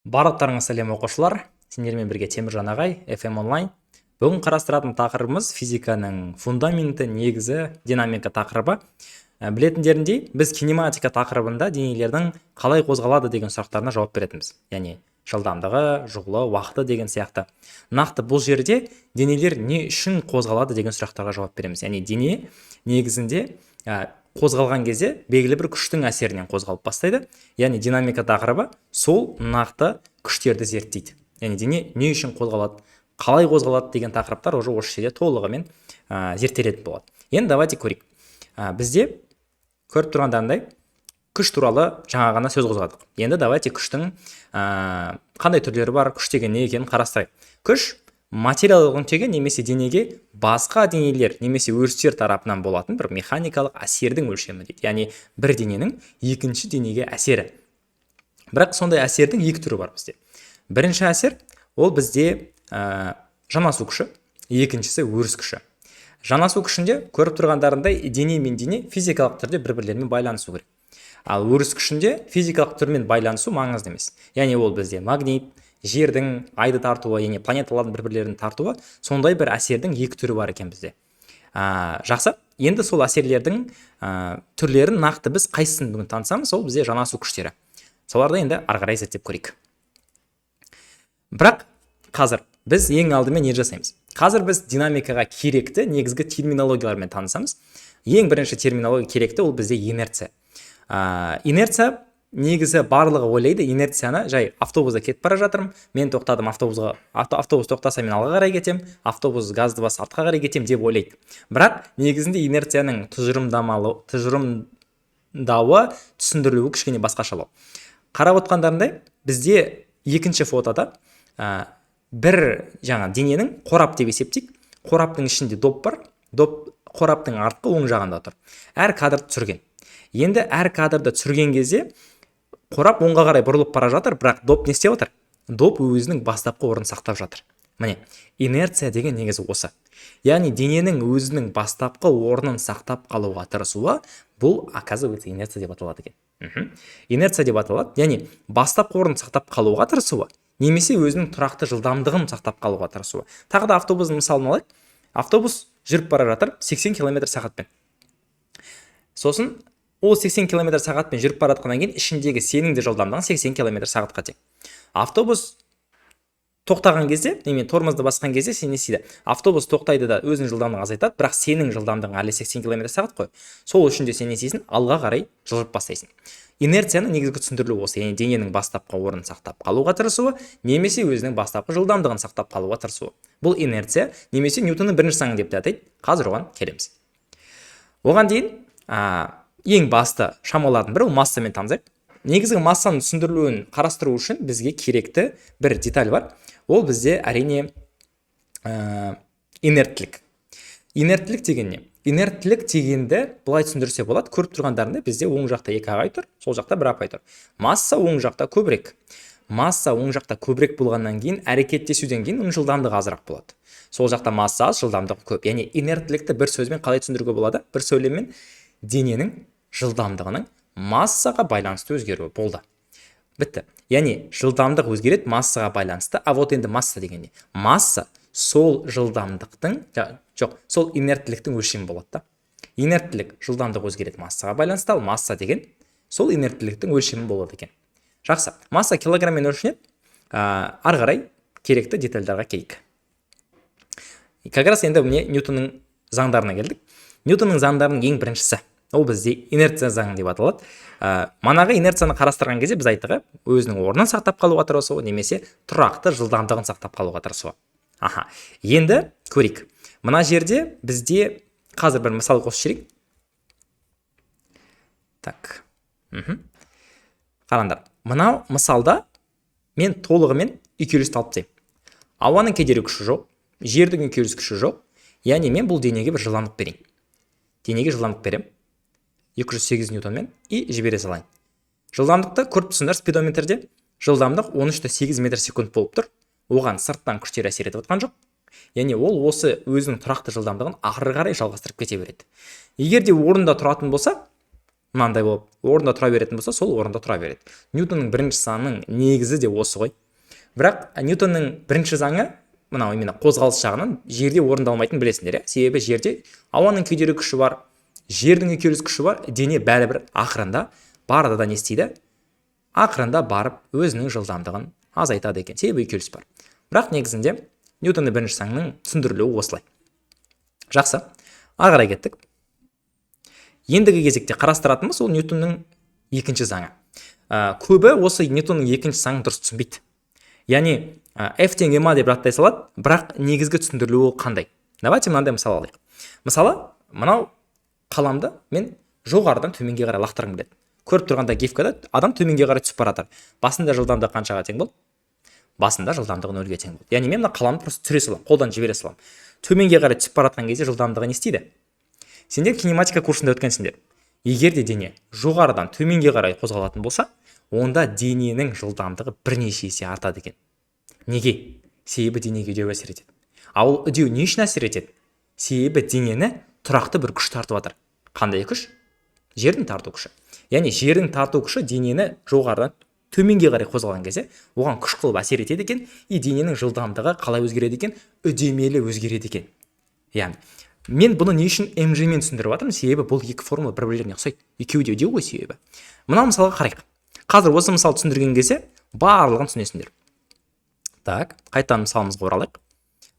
Барлықтарыңа сәлем оқушылар. Сендермен бірге Теміржан ағай, FM онлайн. Бүгін қарастыратын тақырыбымыз физиканың фундаменті, негізі, динамика тақырыбы. Білетіндеріндей, біз кинематика тақырыбында денелердің қалай қозғалады деген сұрақтарына жауап беретінбіз. Яғни жылдамдығы, жолы, уақыты деген сияқты. Нақты бұл жерде денелер не үшін қозғалады деген сұрақтарға жауап береміз. Яғни дене негізінде қозғалған кезде белгілі бір күштің әсерінен қозғалып бастайды. Яғни динамика тақырыбы сол нақты күштерді зерттейді. Яғни дене не үшін қозғалады, қалай қозғалады деген тақырыптар уже осы жерде толығымен зерттелетін болады. Енді давайте көрейік. Бізде көріп тұрғандарындай күш туралы жаңа ғана сөз қозғадық. Енді давайте күштің қандай түрлері бар, күш деген не екенін қарастырайық. Күш материалдық нүктеге немесе денеге басқа денелер немесе өрістер тарапынан болатын бір механикалық әсердің өлшемі дейді. Яғни бір дененің екінші денеге әсері. Бірақ сондай әсердің екі түрі бар бізде. Бірінші әсер ол бізде жанасу күші, екіншісі өріс күші. Жанасу күшінде көріп тұрғандарындай дене мен дене физикалық түрде бір-бірлерімен байланысу керек. Ал өріс күшінде физикалық түрмен байланысу маңызды емес. Яғни ол бізде магнит, жердің айды тартуы, яғни планеталардың бір-бірлерін тартуы, сондай бір әсердің екі түрі бар екен бізде. Жақсы, енді сол әсерлердің түрлерін нақты біз қайсысын бүгін танысамыз, сол бізде жанасу күштері. Соларды енді ары қарай зерттеп көрейік. Бірақ қазір біз ең алдымен не жасаймыз? Қазір біз динамикаға керекті негізгі терминологиялармен танысамыз. Ең бірінші терминология керекті ол бізде инерция. Инерция негізі барлығы ойлайды, инерцияны жай автобуста кетіп бара жатырмын, мен тоқтадым, автобус тоқтаса мен алға қарай кетем, автобус газды басып артқа қарай кетем деп ойлайды. Бірақ негізінде инерцияның тұжырымдауы, түсіндірілуі кішкене басқашалау. Қарап отқандарындай, бізде екінші фотода бір жаңа дененің қорап деп есептейік. Қораптың ішінде доп бар, доп қораптың артқы оң жағында тұр. Әр кадрды түсірген. Енді әр кадрды түсірген кезде қорап оңға қарай бұрылып бара жатыр, бірақ доп не істеп отыр? Доп өзінің бастапқы орнын сақтап жатыр. Міне, инерция деген негізі осы. Яғни дененің өзінің бастапқы орнын сақтап қалуға тырысуы, бұл оказывается инерция деп аталады екен. Инерция деп аталады, яғни бастапқы орнын сақтап қалуға тырысуы, немесе өзінің тұрақты жылдамдығын сақтап қалуға тырысуы. Тағы да автобустың мысалын алайық. Автобус жүріп бара жатыр 80 км сағатпен. Сосын ол 80 км сағатпен жүріп бара жатқаннан кейін ішіндегі сенің де жылдамдығың 80 км сағатқа тең. Автобус тоқтаған кезде, немесе тормозды басқан кезде сен не істейді? Автобус тоқтайды да өзінің жылдамдығын азайтады, бірақ сенің жылдамдығың әлі 80 км сағат қой. Сол үшін де сен не істейсің? Алға қарай жылжып бастайсың. Инерцияның негізгі түсіндірілуі осы, яғни дененің бастапқы орнын сақтап қалуға тырысуы, немесе өзінің бастапқы жылдамдығын сақтап қалуға тырысуы. Бұл инерция, немесе Ньютонның бірінші заңы деп те атайды. Қазір оған келеміз. Оған дейін ең басты шамалардың бірі ол массамен танысайық. Негізгі массаның түсіндірілуін қарастыру үшін бізге керекті бір деталь бар. Ол бізде әрине инерттілік. Инерттілік деген не? Инерттілік дегенді былай түсіндірсе болады. Көріп тұрғандарында бізде оң жақта 2 ағай тұр, сол жақта 1 апай тұр. Масса оң жақта көбірек. Масса оң жақта көбірек болғаннан кейін әрекеттесуден кейін оның жылдамдығы азырақ болады. Сол жақта масса аз, жылдамдығы көп. Яғни инерттілікті бір сөзбен қалай түсіндіруге болады? Бір сөйлеммен дененің жылдамдығының массаға байланысты өзгеруі болды. Бітті. Яғни жылдамдық өзгереді массаға байланысты. А вот енді масса деген не? Масса сол жылдамдықтың, сол инерттіліктің өлшемі болады да. Инерттілік жылдамдық өзгереді массаға байланысты, ал масса деген сол инерттіліктің өлшемі болады екен. Жақсы. Масса килограммен өлшенеді. Ары қарай керекті детальдарға келейік. Как раз енді міне Ньютонның заңдарына келдік. Ньютонның заңдарының ең біріншісі ол бізде инерция заңы деп аталады. Манағы инерцияны қарастырған кезде біз айттық, өзінің орнын сақтап қалуға тырысуы, немесе тұрақты жылдамдығын сақтап қалуға тырысуы. Енді көрейік. Мына жерде бізде қазір бір мысал қосып жіберейік. Так. Қараңдар. Мынау мысалда мен толығымен үйкелісті алып тастаймын. Ауаның кедергі күші жоқ, жердің үйкеліс күші жоқ. Яғни мен бұл денеге бір жылдамдық берейін. Денеге жылдамдық берем. 208 ньютонмен и жібере салайын. Жылдамдықты көріп тұрсыңдар спидометрде. Жылдамдық 13,8 метр секунд болып тұр. Оған сырттан күштер әсер етіп отқан жоқ. Яғни ол осы өзінің тұрақты жылдамдығын ары қарай жалғастырып кете береді. Егер де орнында тұратын болса, мынандай болып орында тұра беретін болса, сол орында тұра береді. Ньютонның бірінші заңының негізі де осы ғой. Бірақ Ньютонның бірінші заңы мынау именно қозғалыс жағынан жерде орындалмайтын, білесіңдер, иә? Себебі жерде ауаның кедергі күші бар, жердің үйкеліс күші бар, дене бәрібір ақырында барда да не істейді? Ақырында барып өзінің жылдамдығын азайтады екен, себебі үйкеліс бар. Бірақ негізінде Ньютонның бірінші заңның түсіндірілуі осылай. Жақсы, ары қарай кеттік. Ендігі кезекте қарастыратынымыз ол Ньютонның екінші заңы. Көбі осы Ньютонның екінші заңын дұрыс түсінбейді. Яғни F тең ма деп жаттай салады, бірақ негізгі түсіндірілуі қандай? Давайте мынандай мысал алайық. Мысалы, мынау қаламды мен жоғарыдан төменге қарай лақтырғым келеді. Көріп тұрғанда гифкада адам төменге қарай түсіп бара жатыр. Басында жылдамдығы қаншаға тең болды? Басында жылдамдығы 0-ге тең болды. Яғни мен мына қаламды просто түсіре саламын, қолдан жібере саламын. Төменге қарай түсіп бара жатқан кезде жылдамдығы не істейді? Сендер кинематика курсында өткенсіңдер. Егер де дене жоғарыдан төменге қарай қозғалатын болса, онда дененің жылдамдығы бірнеше есе артады екен. Неге? Себебі денеге үдеу әсер етеді. Ал үдеу не үшін әсер етеді? Себебі денені тұрақты бір күш тартып жатыр. Қандай күш? Жердің тарту күші. Яғни жердің тарту күші денені жоғарыдан төменге қарай қозғалған кезде оған күш қылып әсер етеді екен, и дененің жылдамдығы қалай өзгереді екен? Үдемелі өзгереді екен. Яғни мен бұны не үшін МЖ-мен түсіндіріп жатырмын? Себебі бұл екі формула бір-бірлеріне ұқсайды. Екеуі де үдеу ғой себебі. Мына мысалға қарайық. Қазір осы мысал түсіндірген кезде барлығын түсінесіңдер. Так, қайтадан мысалымызға оралайық.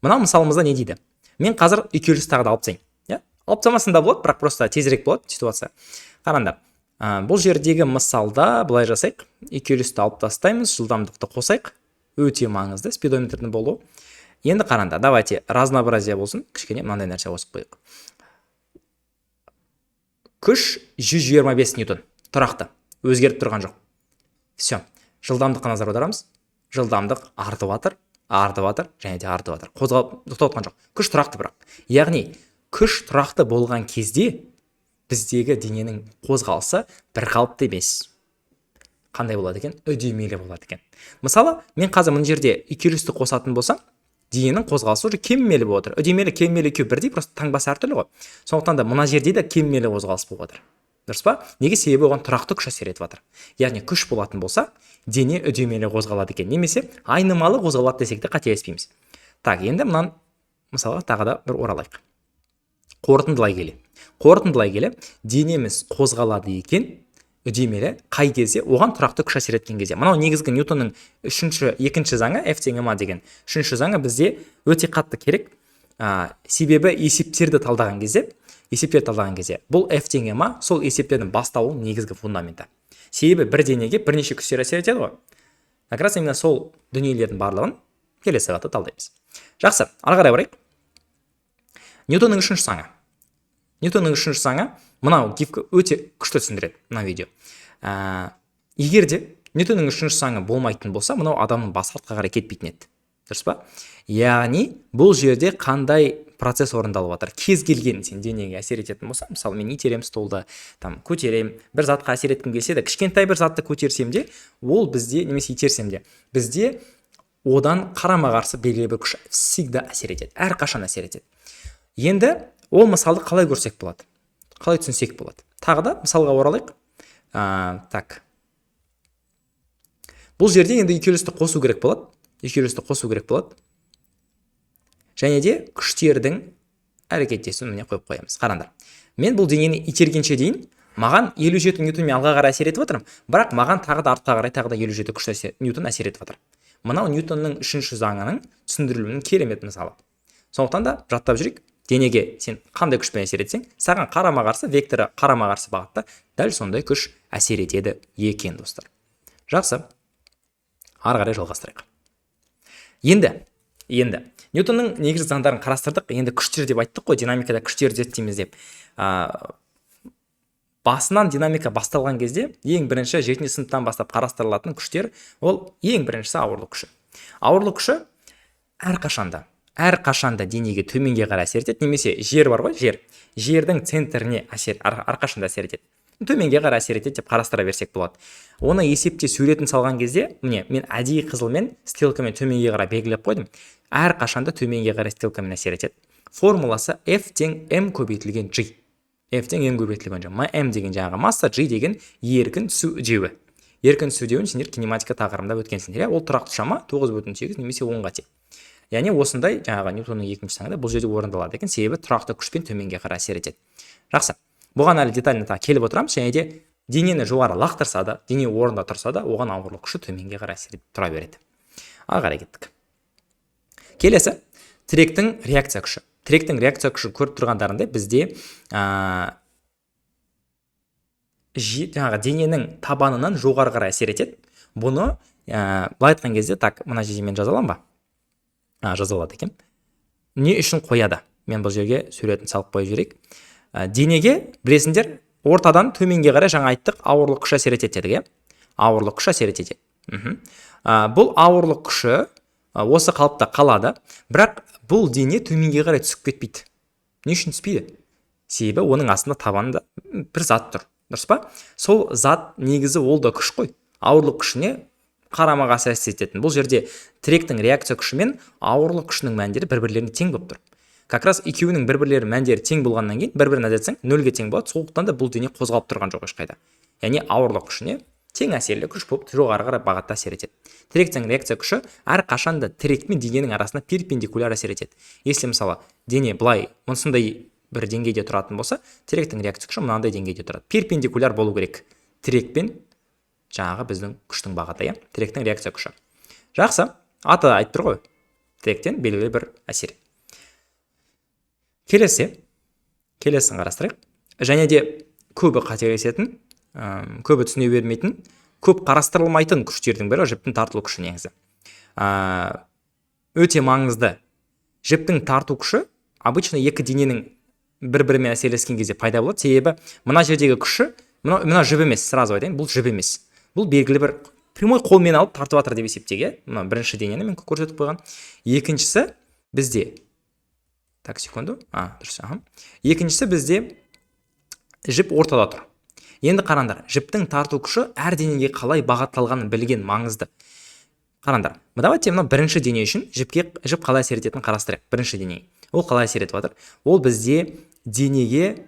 Мына мысалымызда не дейді? Мен қазір үйкеліс тағы да алып тастайын. Алып тастамасам да болады, бірақ просто тезірек болады ситуация. Қараңдар. Бұл жердегі мысалда былай жасайық. Үйкелісті алып тастаймыз, жылдамдықты қосайық. Өте маңызды спидометрдің болуы. Енді қараңдар, давайте разнообразие болсын. Кішкене мынандай нәрсе қосып қойайық. Күш 125 ньютон. Тұрақты. Өзгеріп тұрған жоқ. Все. Жылдамдыққа назар аударамыз. Жылдамдық артып жатыр, және де артып жатыр. Қозғалып тоқтатқан жоқ. Күш тұрақты бірақ. Яғни күш тұрақты болған кезде біздегі дененің қозғалысы бір қалыпты емес. Қандай болады екен? Үдемелі болады екен. Мысалы, мен қазір мына жерде үйкелісті қосатын болсам, дененің қозғалысы уже кеммелі болып отыр. Үдемелі, кеммелі екеуі бірдей, просто таңбасы әртүрлі ғой. Сондықтан да мына жерде де кеммелі қозғалыс болып отыр. Дұрыс па? Неге? Себебі оған тұрақты күш әсер етіп жатыр. Яғни күш болатын болса, дене үдемелі қозғалады екен, немесе айнымалы қозғалады десек те қателеспейміз. Так, енді мынаны мысалға тағы да бір оралайық. Қорытындылай келе, денеміз қозғалады екен, үдемелі қай кезде? Оған тұрақты күш әсер еткен кезде. Мынау негізгі Ньютонның екінші заңы, F тең ма деген үшінші заңы бізде өте қатты керек. Себебі есептерді талдаған кезде, бұл F тең ма сол есептердің бастауының негізгі фундаменті. Себебі бір денеге бірнеше күштер әсер етеді ғой. Как раз именно сол дүниелердің барлығын келесі сағатта талдаймыз. Жақсы, ары қарай барайық. Ньютонның үшінші заңы, мынау гифка өте күшті түсіндіреді мына видео. Егер де Ньютонның үшінші заңы болмайтын болса, мынау адамның басы артқа қарай кетпейтін еді. Дұрыс па? Яғни бұл жерде қандай процесс орындалып жатыр? Кез келген сен денеге әсер ететін болса, мысалы мен итерем столды, көтерем, бір затқа әсер еткім келсе де, кішкентай бір затты көтерсем де, ол бізде немесе итерсем де, бізде одан қарама-қарсы белгілі бір күш всегда әсер етеді, әрқашан әсер етеді. Енді ол мысалды қалай көрсек болады? Қалай түсінсек болады? Тағы да мысалға оралайық. Так. Бұл жерде енді үйкелісті қосу керек болады. Және де күштердің әрекеттесуін міне қойып қоямыз. Қараңдар. Мен бұл денені itергенше дейін маған 57 ньютонмен алға қарай әсер етіп жатырмын, бірақ маған тағы да артқа қарай тағы да 57 күш ньютон әсер етіп жатыр. Мынау Ньютонның үшінші заңының түсіндірілуінің керемет мысалы. Сондықтан да жаттап жүрейік. Денеге сен қандай күшпен әсер етсең, саған қарама-қарсы векторы қарама-қарсы бағытта дәл сондай күш әсер етеді екен, достар. Жақсы. Ары қарай жалғастырайық. Енді Ньютонның негізгі заңдарын қарастырдық. Енді күштер деп айттық қой, динамикада күштер зерттейміз деп. Басынан динамика басталған кезде ең бірінші 7-ші сыныптан бастап қарастырылатын күштер, ол ең біріншісі ауырлық күші. Ауырлық күші әрқашанда денеге төменге қарай әсер етеді, немесе жер бар ғой, жердің центріне әрқашанда әсер етеді. Төменге қарай әсер етеді деп қарастыра берсек болады. Оны есепте суретін салған кезде, міне, мен әдейі қызылмен стрелкамен төменге қарай белгілеп қойдым. Әрқашанда төменге қарай стрелкамен әсер етеді. Формуласы F тең M көбейтілген G. F тең ең көп реттелген жағы. M деген жаңағы масса, G деген еркін түсу үдеуі. Еркін түсу үдеуін сендер кинематика тақырыбында өткенсіңдер. Ол тұрақты шама 9,8 немесе 10-ға тең. Яғни осындай жаңағы Ньютонның екінші заңы бұл жерде орындалады екен, себебі тұрақты күшпен төменге қарай әсер етеді. Жақсы. Бұған әлі детально келіп отырамыз, және де денені жоғары лақтырса да, дене орнында тұрса да, оған ауырлық күші төменге қарай әсер етіп тұра береді. Ары қарай кеттік. Келесі тіректің реакция күші. Тіректің реакция күші көріп тұрғандарында бізде жаңағы дененің табанынан жоғары қарай әсер етеді. Бұны былай айтқан кезде так, мына жерде мен жаза аламын ба? Жазалады екен. Не үшін қояды? Мен бұл жерге суретін салып қойып жіберейік. Денеге, білесіңдер, ортадан төменге қарай жаңа айттық, ауырлық күші әсер етеді дедік, ауырлық күші әсер етеді. Бұл ауырлық күші осы қалыпта қалады, бірақ бұл дене төменге қарай түсіп кетпейді. Не үшін түспейді? Себебі оның астында табанында бір зат тұр. Дұрыс па? Сол зат негізі ол да күш қой. Ауырлық күшіне қарама қарсы әсер ететін. Бұл жерде тіректің реакция күші мен ауырлық күшінің мәндері бір-бірлеріне тең болып тұр. Как раз екеуінің бір-бірлері мәндері тең болғаннан кейін бір-бірін әзетсең 0-ге тең болады. Сондықтан да бұл дене қозғалып тұрған жоқ ешқайда. Яғни ауырлық күшіне тең әсерлі күш болып жоғары қарай бағытта әсер етеді. Тіректің реакция күші әрқашан да тірек пен дененің арасында перпендикуляр әсер етеді. Если мысалы дене былай мұнсындай бір деңгейде тұратын болса, тіректің реакция күші мынандай деңгейде тұрады. Перпендикуляр болу керек. Тірек пен жаңағы біздің күштің бағыты, иә, тіректің реакция күші. Жақсы, аты айтып тұр ғой, тіректен белгілі бір әсер. Келесін қарастырайық. Және де көбі қателесетін, көбі түсіне бермейтін, көп қарастырылмайтын күштердің бірі жіптің тартылу күші негізі. Өте маңызды. Жіптің тарту күші обычно екі дененің бір-бірімен әсерлескен кезде пайда болады. Себебі мына жердегі күші, мына жіп емес, сразу айтайын, бұл жіп емес. Бұл белгілі бір прямой қолмен алып тартып жатыр деп есептеуге. Мына бірінші денені мен көрсетіп қойған. Екіншісі бізде так, секунду. Дұрыс. Екіншісі бізде жіп ортада тұр. Енді қараңдар, жіптің тарту күші әр денеге қалай бағытталғанын білген маңызды. Қараңдар. Давайте мына бірінші дене үшін жіп қалай әсер ететінін қарастырайық. Бірінші дене. Ол қалай әсер етіп жатыр? Ол бізде денеге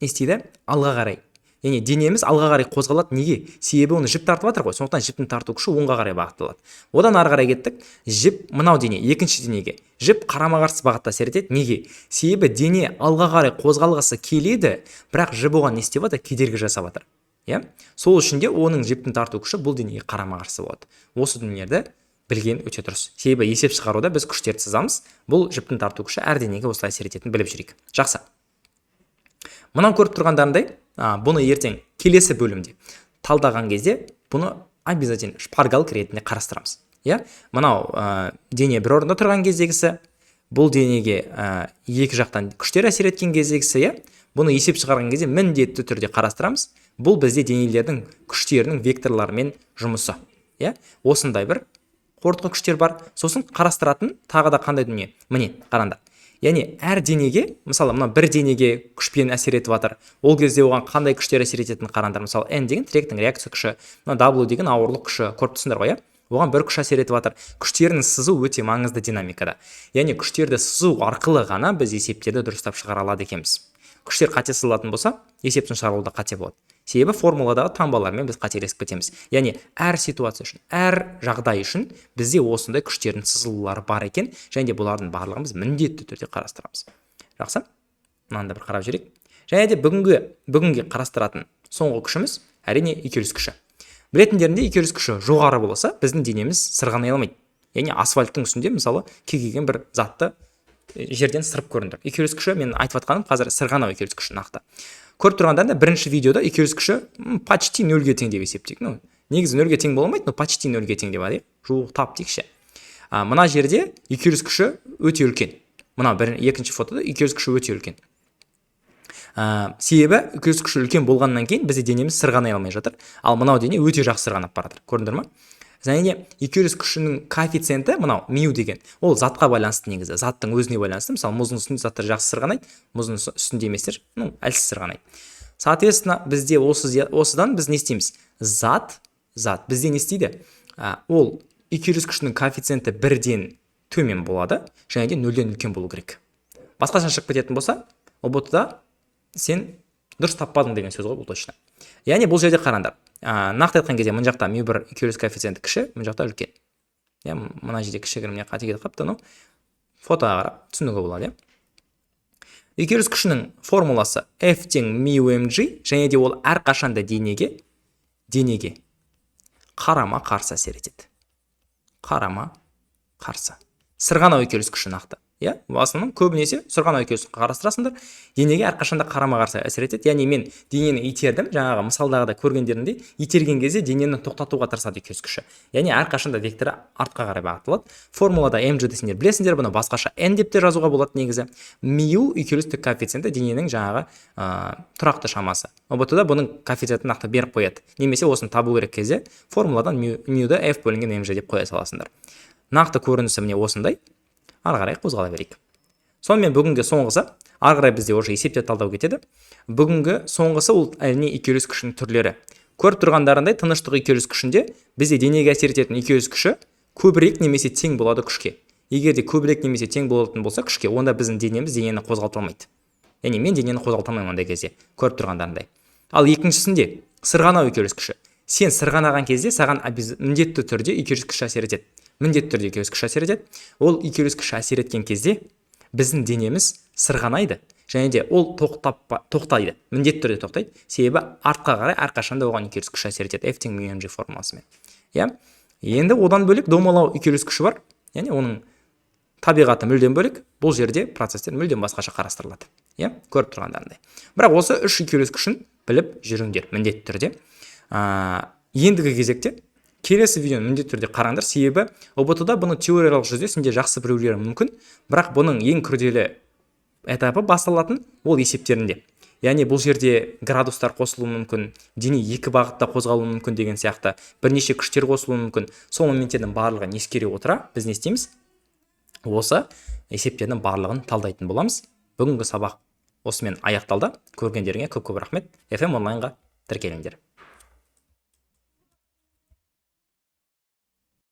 не істейді? Алға қарай. Яғни денеміз алға қарай қозғалады. Неге? Себебі оны жіп тартып жатыр ғой. Сондықтан жіптің тарту күші оңға қарай бағытталады. Одан ары қарай кеттік. Жіп мынау дене, екінші денеге. Жіп қарама-қарсы бағытта әсер етеді. Неге? Себебі дене алға қарай қозғалғысы келеді, бірақ жіп оған не істеп жатыр? Кедергі жасап жатыр. Иә? Сол үшін де оның жіптің тарту күші бұл денеге қарама-қарсы болады. Осы дүниелерді білген өте дұрыс. Себебі есеп шығаруда біз күштерді сызамыз. Бұл жіптің тарту күші әр денеге осылай әсер ететінін біліп жүрейік. Жақсы. Мынау көріп тұрғандарындай, бұны ертең келесі бөлімде талдаған кезде бұны обязательно шпаргалка ретінде қарастырамыз. Иә? Мынау дене бір орында тұрған кездегісі, бұл денеге екі жақтан күштер әсер еткен кездегісі, иә? Бұны есеп шығарған кезде міндетті түрде қарастырамыз. Бұл бізде денелердің күштерінің векторларымен жұмысы. Иә? Осындай бір қорытқы күштер бар. Сосын қарастыратын тағы да қандай дүние? Міне, қараңдар. Яғни әр денеге, мысалы мына бір денеге күшпен әсер етіп жатыр. Ол кезде оған қандай күштер әсер ететінін қараңдар. Мысалы N деген тіректің реакция күші, мына W деген ауырлық күші, көріп тұрсыңдар ғой, иә? Оған бір күш әсер етіп жатыр. Күштердің сызу өте маңызды динамикада. Яғни күштерді сызу арқылы ғана біз есептерді дұрыстап шығара алады екенбіз. Күштер қате сызылатын болса, есептің шығарылуында қате болады. Себебі формуладағы таңбалармен біз қателесіп кетеміз. Яғни әр ситуация үшін, әр жағдай үшін бізде осындай күштердің сызылулары бар екен, және де бұлардың барлығын біз міндетті түрде қарастырамыз. Жақсы? Мынаны бір қарап жүрейік. Және де бүгінге қарастыратын соңғы күшіміз әрине икерус күші. Білетіндерінде икерус күші жоғары болса, біздің денеміз сырғанай алмайды. Яғни асфальттың үстінде мысалы кекеген бір затты жерден сырып көрінді. Икерус күші, мен айтып жатқаным қазір сырғанау икерус күші нақты. Көріп тұрғандарында бірінші видеода икерус күші почти 0-ге тең деп есептейік. Негізі 0-ге тең болмайды, но почти 0-ге тең деп айтайық. Жуық тап дейікші. Мына жерде икерус күші өте үлкен. Мына екінші фотода икерус күші өте үлкен. Себебі икерус күші үлкен болғаннан кейін бізде денеміз сырғанай алмай жатыр. Ал мынау дене өте жақсы сырғанап баратыр. Көрдіңдер ме? Және де икерус күшінің коэффициенті мынау мю деген. Ол затқа байланысты негізі, заттың өзіне байланысты. Мысалы, мұздың үстінде заттар жақсы сырғанайды, мұздың үстінде еместер, әлсіз сырғанайды. Соответственно, бізде осыдан біз не істейміз? Зат бізде не істейді? Ол икерус күшінің коэффициенті 1-ден төмен болады, және де 0-ден үлкен болу керек. Басқаша шығып кететін болса, ұбт-да сен дұрыс таппадың деген сөз ғой бұл точно. Яғни бұл жерде қараңдар. Нақты айтқан кезде мына жақта μ1 үйкеліс коэффициенті кіші, мына жақта үлкен. Иә, мына жерде кішігірім қате кетіп қалыпты, но фотоға қарап түсінуге болады, иә. Үйкеліс күшінің формуласы F тең μmg, және де ол әрқашанда денеге қарама қарсы әсер етеді. Қарама қарсы. Сырғанау үйкеліс күші нақты. Иә, басының көбінесе сырғанау үйкелісін қарастырасыңдар. Денеге әрқашанда қарама қарсы әсер етеді. Яғни мен денені итердім, жаңағы мысалдағыда көргендеріндей, итерген кезде денені тоқтатуға тырысады үйкеліс күші. Яғни әрқашанда векторы артқа қарай бағытталады. Формулада mg-ді сендер білесіңдер, бұны басқаша n деп те жазуға болады негізі. Мю үйкелістік коэффициенті дененің жаңағы тұрақты шамасы. ұбт-да бұның коэффициентін нақты беріп қояды. Немесе осыны табу керек кезде формуладан мюді f бөлінген mg деп қоя саласыңдар. Нақты көрінісі міне осындай. Ары қарай қозғала берейік. Сонымен бүгінгі соңғысы, ары қарай бізде уже есепте талдау кетеді. Бүгінгі соңғысы ол әрине үйкеліс күшінің түрлері. Көріп тұрғандарындай тыныштық үйкеліс күшінде бізде денеге әсер ететін үйкеліс күші көбірек немесе тең болады күшке. Егер де көбірек немесе тең болатын болса күшке, онда біздің денені қозғалта алмайды. Яғни мен денені қозғалта алмаймын ондай кезде, көріп тұрғандарындай. Ал екіншісінде сырғанау үйкеліс күші. Сен сырғанаған кезде саған міндетті түрде үйкеліс күші әсер етеді. Міндетті түрде үйкеліс күші әсер етеді. Ол үйкеліс күші әсер еткен кезде біздің денеміз сырғанайды, және де ол тоқтайды. Міндетті түрде тоқтайды. Себебі артқа қарай әрқашанда оған үйкеліс күші әсер етеді. F тең μmg формуласымен. Иә. Енді одан бөлек домалау үйкеліс күші бар. Яғни оның табиғаты мүлдем бөлек. Бұл жерде процестер мүлдем басқаша қарастырылады. Иә, көріп тұрғандарындай. Бірақ осы үш үйкеліс күшін біліп жүріңдер міндетті түрде. Ендігі кезекте келесі видеоны міндетті түрде қараңдар, себебі ұбт-да бұны теориялық жүзде сендер жақсы білулері мүмкін, бірақ бұның ең күрделі этапы басталатын ол есептерінде. Яғни бұл жерде градустар қосылуы мүмкін, дене екі бағытта қозғалуы мүмкін деген сияқты бірнеше күштер қосылуы мүмкін. Сол моменттердің барлығын ескере отыра біз не істейміз? Осы есептердің барлығын талдайтын боламыз. Бүгінгі сабақ осымен аяқталды. Көргендеріңе көп рахмет. FM онлайнға тіркеліңдер.